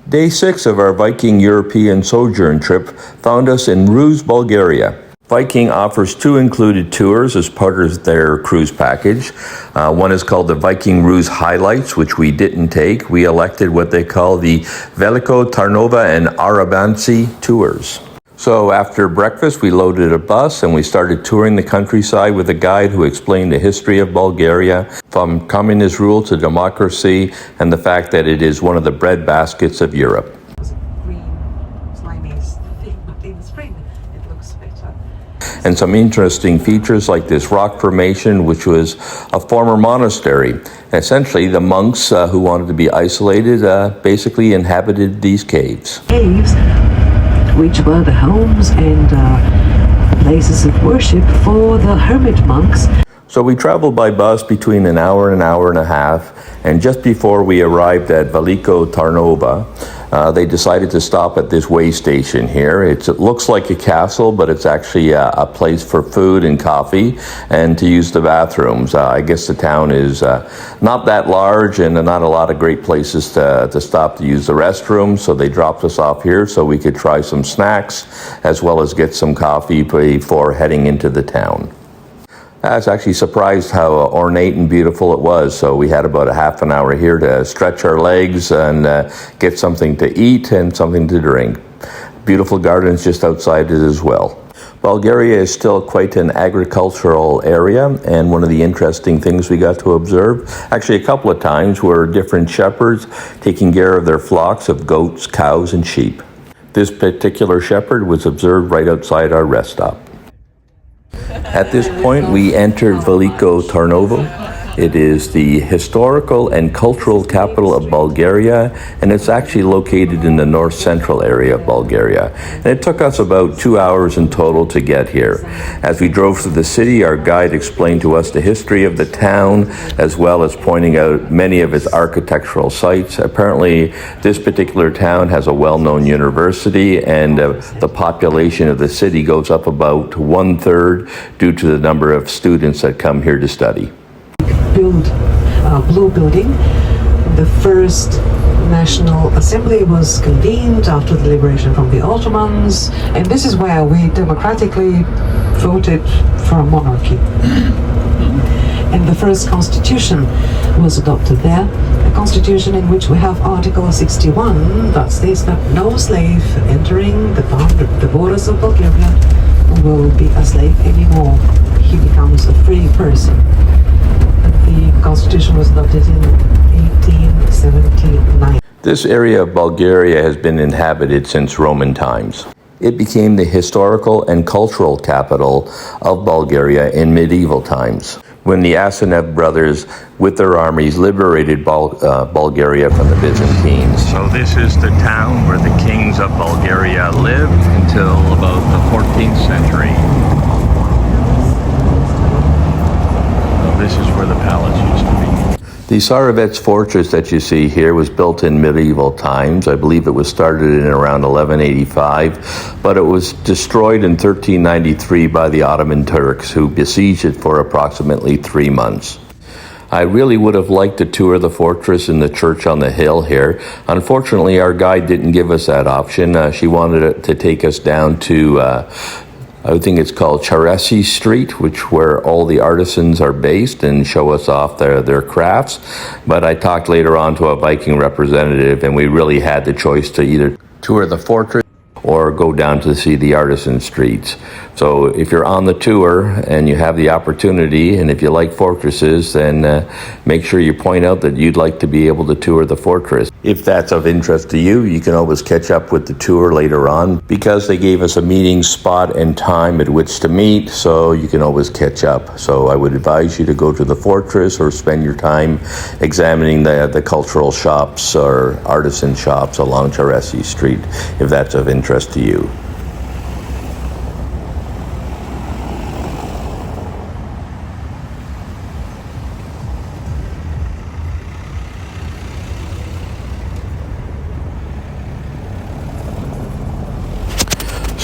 Day 6 of our Viking European Sojourn trip found us in Ruse, Bulgaria. Viking offers 2 included tours as part of their cruise package. One is called the Viking Ruse Highlights, which we didn't take. We elected what they call the Veliko, Tarnovo, and Arbanasi tours. So after breakfast, we loaded a bus and we started touring the countryside with a guide who explained the history of Bulgaria, from communist rule to democracy, and the fact that it is one of the breadbaskets of Europe. Green, slimy thing, but in spring it looks better. And some interesting features like this rock formation, which was a former monastery. Essentially, the monks who wanted to be isolated basically inhabited these caves. Caves, which were the homes and places of worship for the hermit monks. So we traveled by bus between an hour and a half, and just before we arrived at Veliko, Tarnovo, they decided to stop at this way station here. It looks like a castle, but it's actually a place for food and coffee and to use the bathrooms. I guess the town is not that large and not a lot of great places to stop to use the restroom, so they dropped us off here so we could try some snacks as well as get some coffee before heading into the town. I was actually surprised how ornate and beautiful it was, so we had about a half an hour here to stretch our legs and get something to eat and something to drink. Beautiful gardens just outside it as well. Bulgaria is still quite an agricultural area, and one of the interesting things we got to observe, actually a couple of times, were different shepherds taking care of their flocks of goats, cows, and sheep. This particular shepherd was observed right outside our rest stop. At this point, we entered Veliko, Tarnovo. It is the historical and cultural capital of Bulgaria, and it's actually located in the north-central area of Bulgaria. And it took us about 2 hours in total to get here. As we drove through the city, our guide explained to us the history of the town, as well as pointing out many of its architectural sites. Apparently, this particular town has a well-known university, and the population of the city goes up about 1/3 due to the number of students that come here to study. Blue building. The first National Assembly was convened after the liberation from the Ottomans, and this is where we democratically voted for monarchy. And the first constitution was adopted there, a constitution in which we have Article 61 that states that no slave entering the borders of Bulgaria will be a slave anymore. He becomes a free person. The constitution was adopted in 1879. This area of Bulgaria has been inhabited since Roman times. It became the historical and cultural capital of Bulgaria in medieval times, when the Asenev brothers, with their armies, liberated Bulgaria from the Byzantines. So this is the town where the kings of Bulgaria lived until about the 14th century. This is where the palace used to be. The Tsarevets fortress that you see here was built in medieval times. I believe it was started in around 1185, but it was destroyed in 1393 by the Ottoman Turks, who besieged it for approximately 3 months. I really would have liked to tour the fortress and the church on the hill here. Unfortunately, our guide didn't give us that option. She wanted to take us down to I think it's called Charesi Street, where all the artisans are based, and show us off their crafts. But I talked later on to a Viking representative, and we really had the choice to either tour the fortress or go down to see the artisan streets. So if you're on the tour and you have the opportunity, and if you like fortresses, then make sure you point out that you'd like to be able to tour the fortress. If that's of interest to you, you can always catch up with the tour later on, because they gave us a meeting spot and time at which to meet, so you can always catch up. So I would advise you to go to the fortress or spend your time examining the cultural shops or artisan shops along Charesi Street, if that's of interest to you.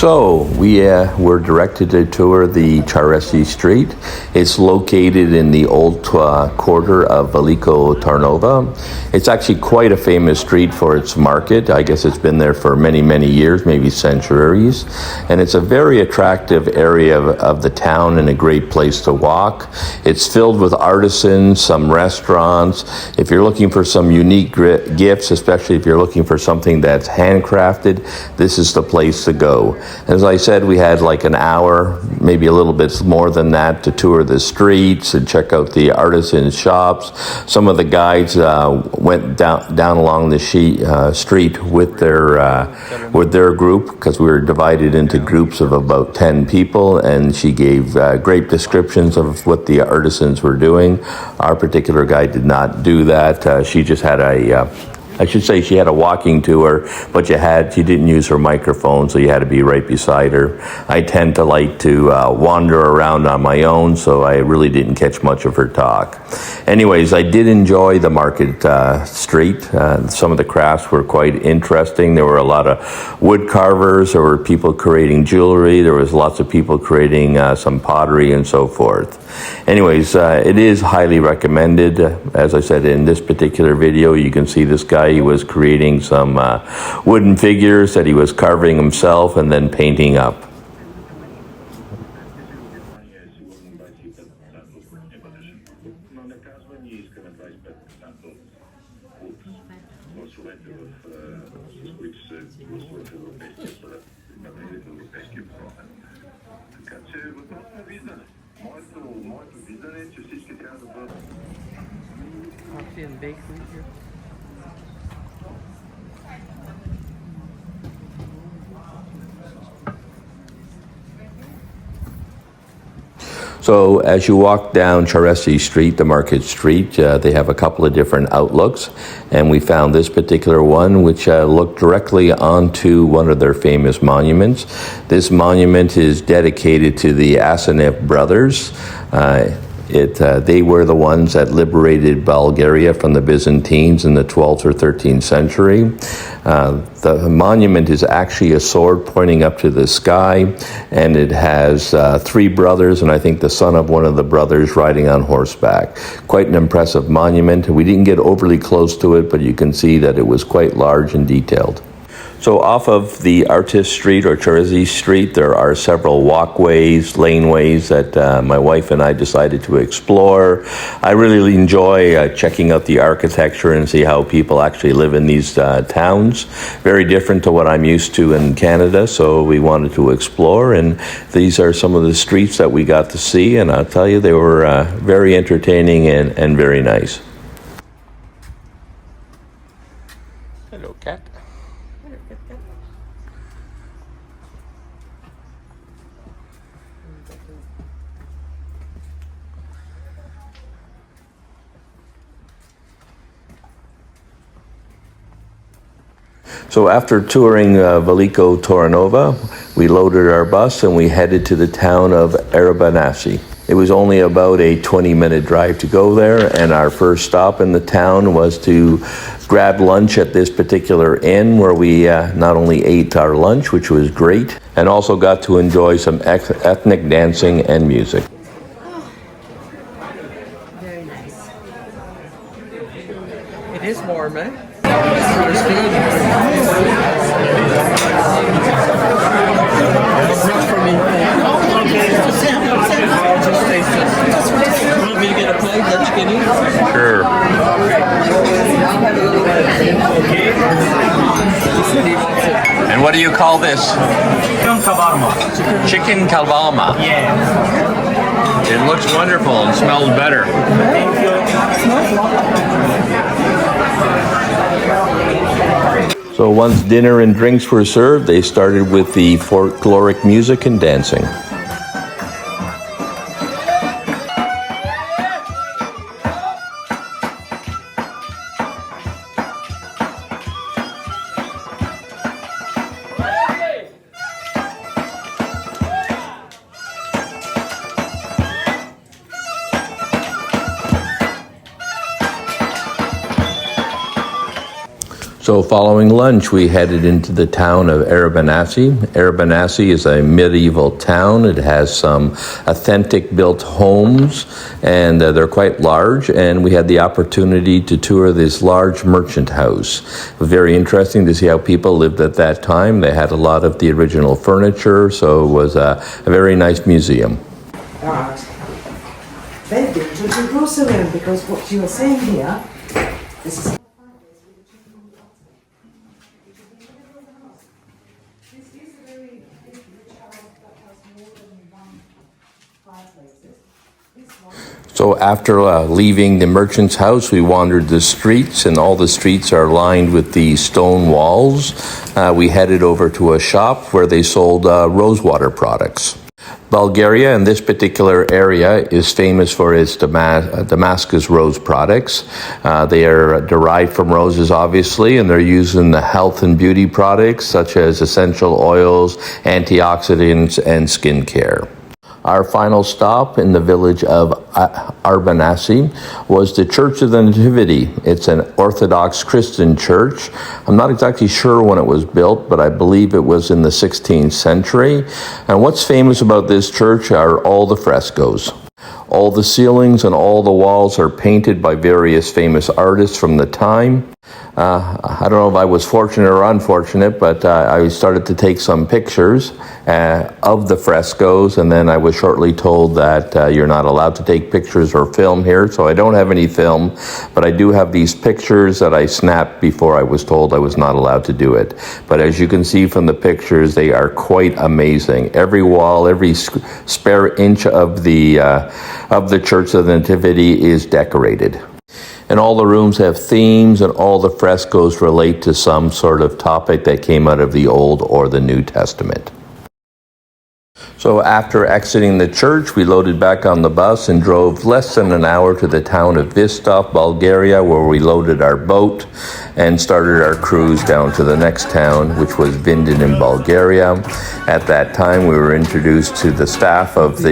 So we were directed to tour the Charesi Street. It's located in the old quarter of Veliko, Tarnovo. It's actually quite a famous street for its market. I guess it's been there for many, many years, maybe centuries. And it's a very attractive area of the town and a great place to walk. It's filled with artisans, some restaurants. If you're looking for some unique gifts, especially if you're looking for something that's handcrafted, this is the place to go. As I said, we had like an hour, maybe a little bit more than that, to tour the streets and check out the artisan shops. Some of the guides went down along the street with their group, because we were divided into groups of about 10 people, and she gave great descriptions of what the artisans were doing. Our particular guide did not do that. She just had she had a walking tour, but she didn't use her microphone, so you had to be right beside her. I tend to like to wander around on my own, so I really didn't catch much of her talk. Anyways, I did enjoy the market street. Some of the crafts were quite interesting. There were a lot of wood carvers. There were people creating jewelry. There was lots of people creating some pottery and so forth. Anyways, it is highly recommended. As I said, in this particular video, you can see this guy. He was creating some wooden figures that he was carving himself and then painting up. Coffee and bakery here. So as you walk down Charesi Street, the Market Street, they have a couple of different outlooks, and we found this particular one which looked directly onto one of their famous monuments. This monument is dedicated to the Asenev brothers. They were the ones that liberated Bulgaria from the Byzantines in the 12th or 13th century. The monument is actually a sword pointing up to the sky, and it has three brothers, and I think the son of one of the brothers riding on horseback. Quite an impressive monument. We didn't get overly close to it, but you can see that it was quite large and detailed. So off of the Artist Street or Charesi Street, there are several walkways, laneways that my wife and I decided to explore. I really enjoy checking out the architecture and see how people actually live in these towns. Very different to what I'm used to in Canada, so we wanted to explore, and these are some of the streets that we got to see, and I'll tell you, they were very entertaining and very nice. Hello, cat. So after touring Veliko, Tarnovo, we loaded our bus and we headed to the town of Arbanasi. It was only about a 20-minute drive to go there, and our first stop in the town was to grab lunch at this particular inn, where we not only ate our lunch, which was great, and also got to enjoy some ethnic dancing and music. Very nice. It is warm, eh? It's good. Not for me. I'll just taste it. Want me to get a plate that you can eat? Sure. And what do you call this? Chicken kabarma. Chicken kalbalma. Yeah. It looks wonderful and smells better. Thank you. So once dinner and drinks were served, they started with the folkloric music and dancing. So following lunch, we headed into the town of Arbanasi. Arbanasi is a medieval town. It has some authentic built homes, and they're quite large, and we had the opportunity to tour this large merchant house. It was very interesting to see how people lived at that time. They had a lot of the original furniture, so it was a very nice museum. Right. Very good. Would you go so in, because what you are saying here, this is So after leaving the merchant's house, we wandered the streets, and all the streets are lined with the stone walls. We headed over to a shop where they sold rosewater products. Bulgaria, in this particular area, is famous for its Damascus rose products. They are derived from roses, obviously, and they're used in the health and beauty products such as essential oils, antioxidants, and skincare. Our final stop in the village of Arbanasi was the Church of the Nativity. It's an Orthodox Christian church. I'm not exactly sure when it was built, but I believe it was in the 16th century. And what's famous about this church are all the frescoes. All the ceilings and all the walls are painted by various famous artists from the time. I don't know if I was fortunate or unfortunate, but I started to take some pictures of the frescoes, and then I was shortly told that you're not allowed to take pictures or film here, so I don't have any film, but I do have these pictures that I snapped before I was told I was not allowed to do it. But as you can see from the pictures, they are quite amazing. Every wall, every spare inch of the Church of the Nativity is decorated. And all the rooms have themes, and all the frescoes relate to some sort of topic that came out of the Old or the New Testament. So after exiting the church, we loaded back on the bus and drove less than an hour to the town of Vistov, Bulgaria, where we loaded our boat and started our cruise down to the next town, which was Vindon in Bulgaria. At that time, we were introduced to the staff of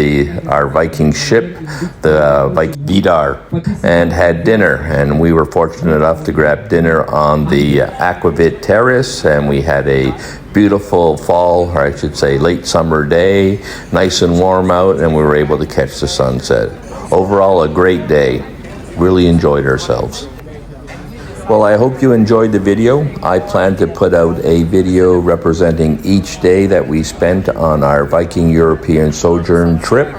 our Viking ship, the Viking Vidar, and had dinner. And we were fortunate enough to grab dinner on the Aquavit Terrace, and we had a beautiful fall, or I should say late summer day, nice and warm out, and we were able to catch the sunset. Overall, a great day. Really enjoyed ourselves. Well, I hope you enjoyed the video. I plan to put out a video representing each day that we spent on our Viking European Sojourn trip.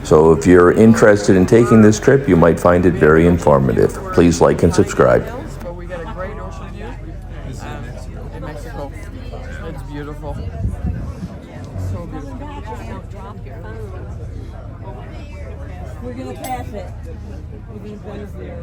So if you're interested in taking this trip, you might find it very informative. Please like and subscribe. So we get a great ocean view in Mexico. It's beautiful. So beautiful. We're gonna pass it. We're gonna pass it.